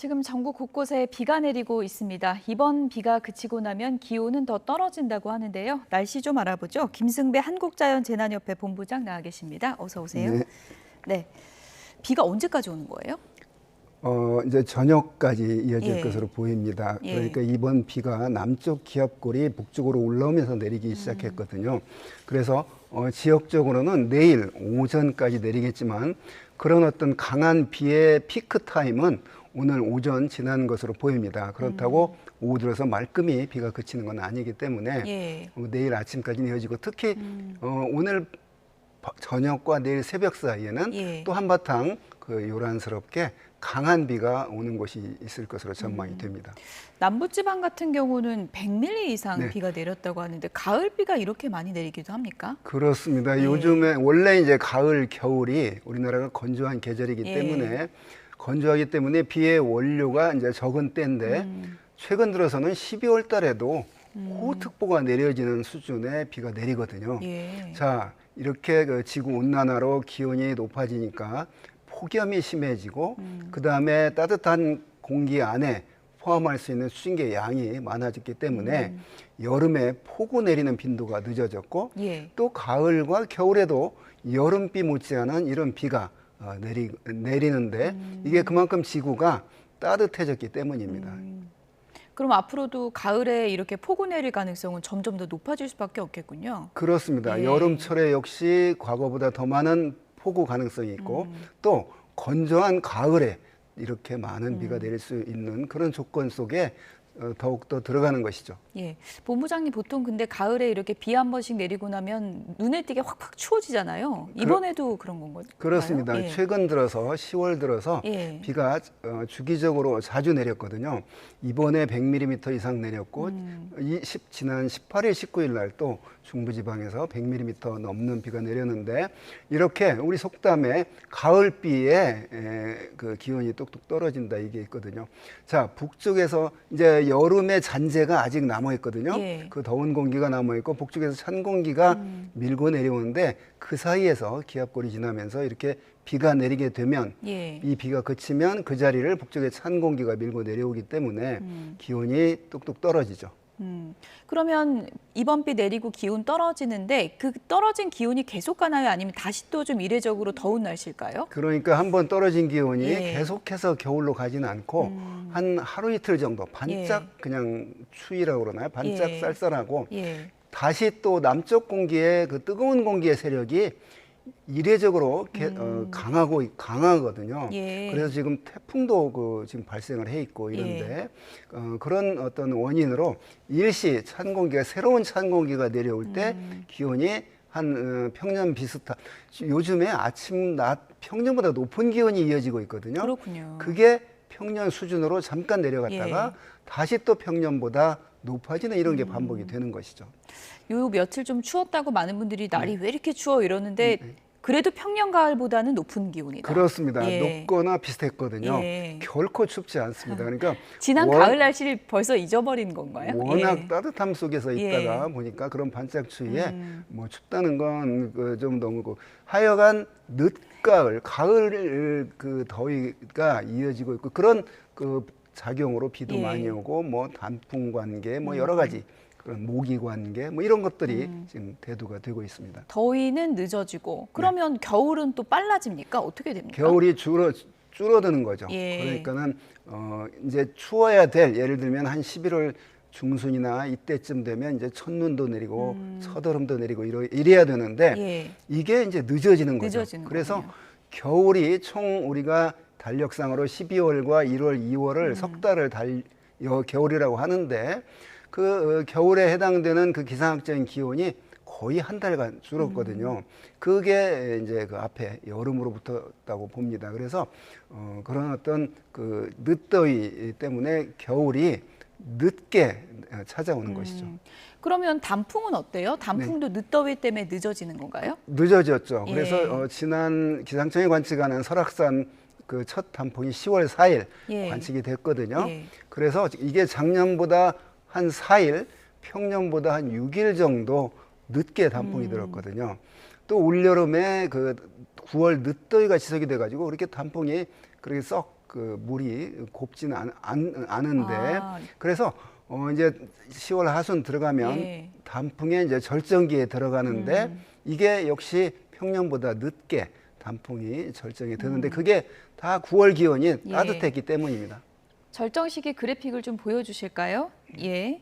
지금 전국 곳곳에 비가 내리고 있습니다. 이번 비가 그치고 나면 기온은 더 떨어진다고 하는데요. 날씨 좀 알아보죠. 김승배 한국자연재난협회 본부장 나와 계십니다. 어서 오세요. 네. 네. 비가 언제까지 오는 거예요? 이제 저녁까지 이어질 예. 것으로 보입니다. 예. 그러니까 이번 비가 남쪽 기압골이 북쪽으로 올라오면서 내리기 시작했거든요. 그래서 지역적으로는 내일 오전까지 내리겠지만 그런 어떤 강한 비의 피크 타임은 오늘 오전 지난 것으로 보입니다. 그렇다고 오후 들어서 말끔히 비가 그치는 건 아니기 때문에 예. 내일 아침까지 이어지고 특히 오늘 저녁과 내일 새벽 사이에는 예. 또 한바탕 요란스럽게 강한 비가 오는 곳이 있을 것으로 전망이 됩니다. 남부지방 같은 경우는 100mm 이상 네. 비가 내렸다고 하는데 가을 비가 이렇게 많이 내리기도 합니까? 그렇습니다. 예. 요즘에 원래 이제 가을, 겨울이 우리나라가 건조한 계절이기 예. 때문에 건조하기 때문에 비의 원료가 이제 적은 때인데 최근 들어서는 12월 달에도 호우특보가 내려지는 수준의 비가 내리거든요. 예. 자, 이렇게 지구 온난화로 기온이 높아지니까 폭염이 심해지고 그다음에 따뜻한 공기 안에 포함할 수 있는 수증기의 양이 많아졌기 때문에 여름에 폭우 내리는 빈도가 늦어졌고 예. 또 가을과 겨울에도 여름비 못지않은 이런 비가 내리는데 이게 그만큼 지구가 따뜻해졌기 때문입니다. 그럼 앞으로도 가을에 이렇게 폭우 내릴 가능성은 점점 더 높아질 수밖에 없겠군요. 그렇습니다. 예. 여름철에 역시 과거보다 더 많은 폭우 가능성이 있고 또 건조한 가을에 이렇게 많은 비가 내릴 수 있는 그런 조건 속에 더욱더 들어가는 것이죠. 예, 본부장님 보통 근데 가을에 이렇게 비 한 번씩 내리고 나면 눈에 띄게 확확 추워지잖아요. 이번에도 그런 건가요? 그렇습니다. 예. 최근 들어서 10월 들어서 예. 비가 주기적으로 자주 내렸거든요. 이번에 100mm 이상 내렸고 지난 18일, 19일 날 또 중부지방에서 100mm 넘는 비가 내렸는데 이렇게 우리 속담에 가을비에 그 기온이 뚝뚝 떨어진다 이게 있거든요. 자, 북쪽에서 이제 여름의 잔재가 아직 남아 있거든요. 예. 그 더운 공기가 남아 있고 북쪽에서 찬 공기가 밀고 내려오는데 그 사이에서 기압골이 지나면서 이렇게 비가 내리게 되면 예. 이 비가 그치면 그 자리를 북쪽에 찬 공기가 밀고 내려오기 때문에 기온이 뚝뚝 떨어지죠. 그러면 이번 비 내리고 기온 떨어지는데 그 떨어진 기온이 계속 가나요? 아니면 다시 또 좀 이례적으로 더운 날씨일까요? 그러니까 한번 떨어진 기온이 예. 계속해서 겨울로 가지는 않고 한 하루 이틀 정도 반짝 예. 그냥 추위라고 그러나요? 반짝 예. 쌀쌀하고 예. 다시 또 남쪽 공기의 그 뜨거운 공기의 세력이 이례적으로 강하거든요. 예. 그래서 지금 태풍도 지금 발생을 해 있고 이런데 그런 어떤 원인으로 일시 찬 공기가 새로운 찬 공기가 내려올 때 기온이 한 평년 비슷한 요즘에 아침 낮 평년보다 높은 기온이 이어지고 있거든요. 그렇군요. 그게 평년 수준으로 잠깐 내려갔다가 예. 다시 또 평년보다 높아지는 이런 게 반복이 되는 것이죠. 요 며칠 좀 추웠다고 많은 분들이 날이 왜 이렇게 추워 이러는데 그래도 평년 가을보다는 높은 기온이다. 그렇습니다. 예. 높거나 비슷했거든요. 예. 결코 춥지 않습니다. 그러니까 지난 가을 날씨를 벌써 잊어버린 건가요? 워낙 예. 따뜻함 속에서 있다가 보니까 그런 반짝 추위에 뭐 춥다는 건 좀 너무 하여간 늦가을, 가을 그 더위가 이어지고 있고 그런 그 작용으로 비도 예. 많이 오고 뭐 단풍 관계 뭐 여러 가지 그런 모기 관계 뭐 이런 것들이 지금 대두가 되고 있습니다. 더위는 늦어지고 그러면 겨울은 또 빨라집니까? 어떻게 됩니까? 겨울이 줄어드는 거죠. 예. 그러니까는 이제 추워야 될 예를 들면 한 11월 중순이나 이때쯤 되면 이제 첫눈도 내리고 첫얼음도 내리고 이래야 되는데 예. 이게 이제 늦어지는 거죠. 늦어지는 그래서 거군요. 겨울이 총 우리가 달력상으로 12월과 1월, 2월을 석 달을 겨울이라고 하는데 그 겨울에 해당되는 그 기상학적인 기온이 거의 한 달간 줄었거든요. 그게 이제 그 앞에 여름으로 붙었다고 봅니다. 그래서 그런 어떤 그 늦더위 때문에 겨울이 늦게 찾아오는 것이죠. 그러면 단풍은 어때요? 단풍도 늦더위 때문에 늦어지는 건가요? 늦어졌죠. 예. 그래서 지난 기상청이 관측하는 설악산 그 첫 단풍이 10월 4일 예. 관측이 됐거든요. 예. 그래서 이게 작년보다 한 4일, 평년보다 한 6일 정도 늦게 단풍이 들었거든요. 또 올여름에 그 9월 늦더위가 지속이 돼가지고 그렇게 단풍이 그렇게 썩 그 물이 곱지는 않은데 아. 그래서 이제 10월 하순 들어가면 예. 단풍에 이제 절정기에 들어가는데 이게 역시 평년보다 늦게 단풍이 절정에 드는데 그게 다 9월 기온이 예. 따뜻했기 때문입니다. 절정 시기 그래픽을 좀 보여주실까요? 예.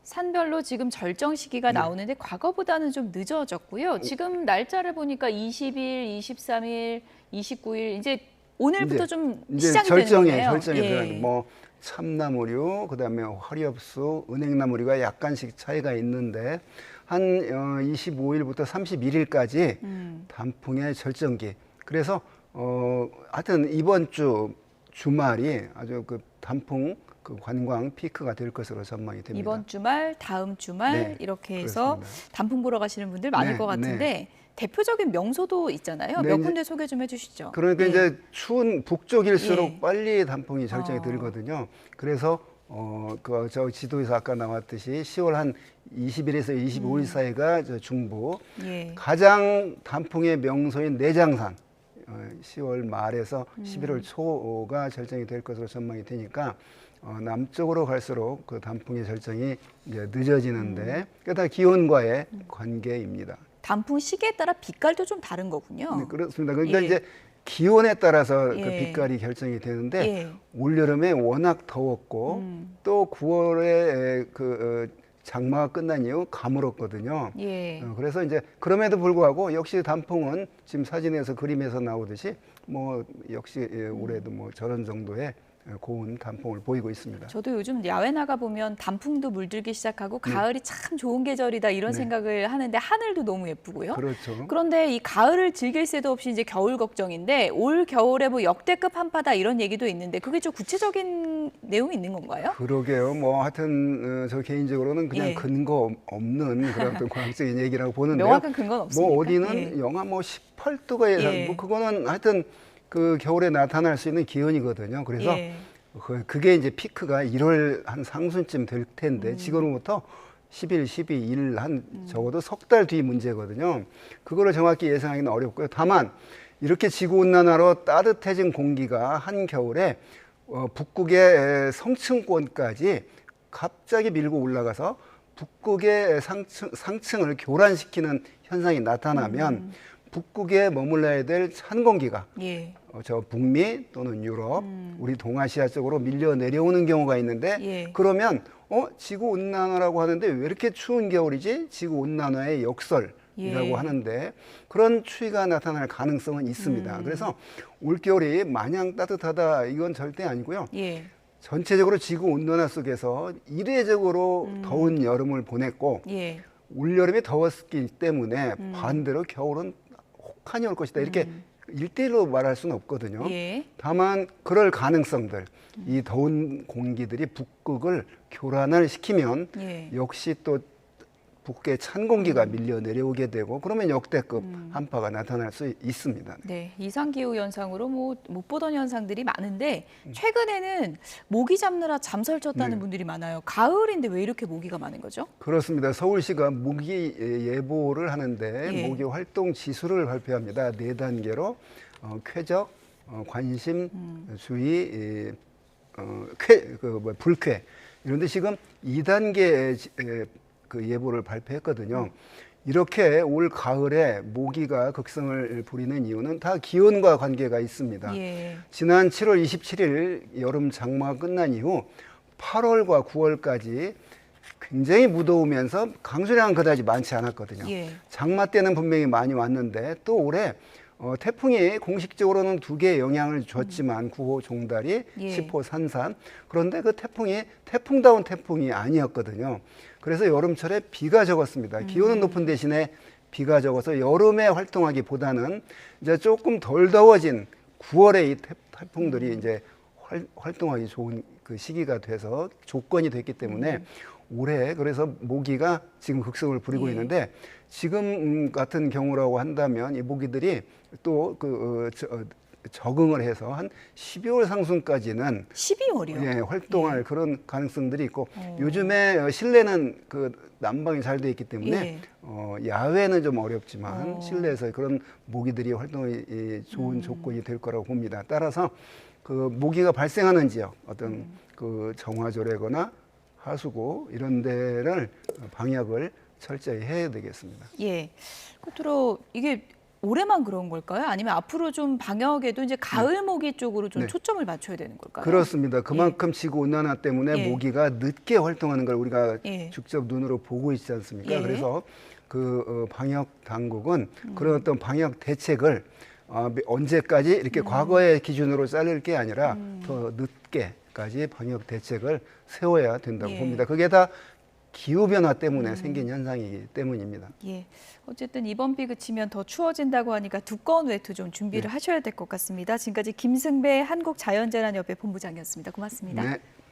산별로 지금 절정 시기가 나오는데 과거보다는 좀 늦어졌고요. 지금 날짜를 보니까 20일, 23일, 29일 이제 오늘부터 좀 이제 시작이 되는 거네요. 절정에 예. 들어가는 뭐 참나무류, 그다음에 화렵수, 은행나무류가 약간씩 차이가 있는데 한 25일부터 31일까지 단풍의 절정기. 그래서 하여튼 이번 주 주말이 아주 그 단풍 그 관광 피크가 될 것으로 전망이 됩니다. 이번 주말, 다음 주말 네, 이렇게 해서 그렇습니다. 단풍 보러 가시는 분들 많을 네, 것 같은데 대표적인 명소도 있잖아요. 네, 몇 이제 군데 소개 좀 해주시죠. 그러니까 예. 이제 추운 북쪽일수록 예. 빨리 단풍이 절정이 어. 들거든요. 그래서 그 저 지도에서 아까 나왔듯이 10월 한 20일에서 25일 사이가 저 중부 예. 가장 단풍의 명소인 내장산 10월 말에서 11월 초가 절정이 될 것으로 전망이 되니까 남쪽으로 갈수록 그 단풍의 절정이 이제 늦어지는데 그게 다 기온과의 관계입니다. 단풍 시기에 따라 빛깔도 좀 다른 거군요. 네, 그렇습니다. 그러니까 예. 이제 기온에 따라서 그 예. 빛깔이 결정이 되는데 예. 올여름에 워낙 더웠고 또 9월에 그 장마가 끝난 이후 가물었거든요. 예. 그래서 이제 그럼에도 불구하고 역시 단풍은 지금 사진에서 그림에서 나오듯이 뭐 역시 올해도 뭐 저런 정도의 고운 단풍을 보이고 있습니다. 저도 요즘 야외 나가 보면 단풍도 물들기 시작하고 가을이 참 좋은 계절이다 이런 생각을 하는데 하늘도 너무 예쁘고요. 그렇죠. 그런데 이 가을을 즐길 새도 없이 이제 겨울 걱정인데 올 겨울에 뭐 역대급 한파다 이런 얘기도 있는데 그게 좀 구체적인 내용이 있는 건가요? 그러게요. 뭐 하여튼 저 개인적으로는 그냥 예. 근거 없는 그런 어떤 과학적인 얘기라고 보는데요. 명확한 근거는 없습니까? 뭐 어디는 예. 영하 뭐 18도가 예상. 예. 뭐 그거는 하여튼 그 겨울에 나타날 수 있는 기온이거든요. 그래서 예. 그게 이제 피크가 1월 한 상순쯤 될 텐데 지금부터 10일, 12일 한 적어도 석 달 뒤 문제거든요. 그거를 정확히 예상하기는 어렵고요. 다만 이렇게 지구온난화로 따뜻해진 공기가 한겨울에 북극의 성층권까지 갑자기 밀고 올라가서 북극의 상층을 교란시키는 현상이 나타나면 북극에 머물러야 될 찬 공기가 예. 저 북미 또는 유럽, 우리 동아시아 쪽으로 밀려 내려오는 경우가 있는데 예. 그러면 지구 온난화라고 하는데 왜 이렇게 추운 겨울이지? 지구 온난화의 역설이라고 예. 하는데 그런 추위가 나타날 가능성은 있습니다. 그래서 올겨울이 마냥 따뜻하다 이건 절대 아니고요. 예. 전체적으로 지구 온난화 속에서 이례적으로 더운 여름을 보냈고 예. 올여름이 더웠기 때문에 반대로 겨울은 혹한이 올 것이다. 이렇게 일대일로 말할 수는 없거든요. 예. 다만 그럴 가능성들, 이 더운 공기들이 북극을 교란을 시키면 예. 역시 또 북극의 찬 공기가 밀려 내려오게 되고 그러면 역대급 한파가 나타날 수 있습니다. 네, 이상기후 현상으로 뭐 못 보던 현상들이 많은데 최근에는 모기 잡느라 잠설쳤다는 네. 분들이 많아요. 가을인데 왜 이렇게 모기가 많은 거죠? 그렇습니다. 서울시가 모기 예보를 하는데 예. 모기 활동 지수를 발표합니다. 4단계로 쾌적, 관심, 주의, 불쾌. 이런데 지금 2단계 그 예보를 발표했거든요. 이렇게 올 가을에 모기가 극성을 부리는 이유는 다 기온과 관계가 있습니다. 예. 지난 7월 27일 여름 장마가 끝난 이후 8월과 9월까지 굉장히 무더우면서 강수량은 그다지 많지 않았거든요. 예. 장마 때는 분명히 많이 왔는데 또 올해 태풍이 공식적으로는 2개의 영향을 줬지만 9호 종달이, 예. 10호 산산. 그런데 그 태풍이 태풍다운 태풍이 아니었거든요. 그래서 여름철에 비가 적었습니다. 기온은 높은 대신에 비가 적어서 여름에 활동하기보다는 이제 조금 덜 더워진 9월에 이 태풍들이 이제 활동하기 좋은 그 시기가 돼서 조건이 됐기 때문에 올해 그래서 모기가 지금 극성을 부리고 예. 있는데 지금 같은 경우라고 한다면 이 모기들이 또 적응을 해서 한 12월 상순까지는 12월이요? 예, 활동할 그런 가능성들이 있고 요즘에 실내는 그 난방이 잘 돼 있기 때문에 야외는 좀 어렵지만 실내에서 그런 모기들이 활동이 좋은 조건이 될 거라고 봅니다. 따라서 그 모기가 발생하는 지역, 어떤 그 정화조래거나 하수구 이런 데를 방역을 철저히 해야 되겠습니다. 예. 끝으로 이게 올해만 그런 걸까요? 아니면 앞으로 좀 방역에도 이제 가을 모기 쪽으로 좀 네. 초점을 맞춰야 되는 걸까요? 그렇습니다. 그만큼 지구 온난화 때문에 예. 모기가 늦게 활동하는 걸 우리가 예. 직접 눈으로 보고 있지 않습니까? 예. 그래서 그 방역 당국은 그런 어떤 방역 대책을 언제까지 이렇게 과거의 기준으로 자를 게 아니라 더 늦게까지 방역 대책을 세워야 된다고 예. 봅니다. 그게 다 기후변화 때문에 생긴 현상이기 때문입니다. 예. 어쨌든 이번 비 그치면 더 추워진다고 하니까 두꺼운 외투 좀 준비를 하셔야 될 것 같습니다. 지금까지 김승배 한국자연재난협회 본부장이었습니다. 고맙습니다. 네.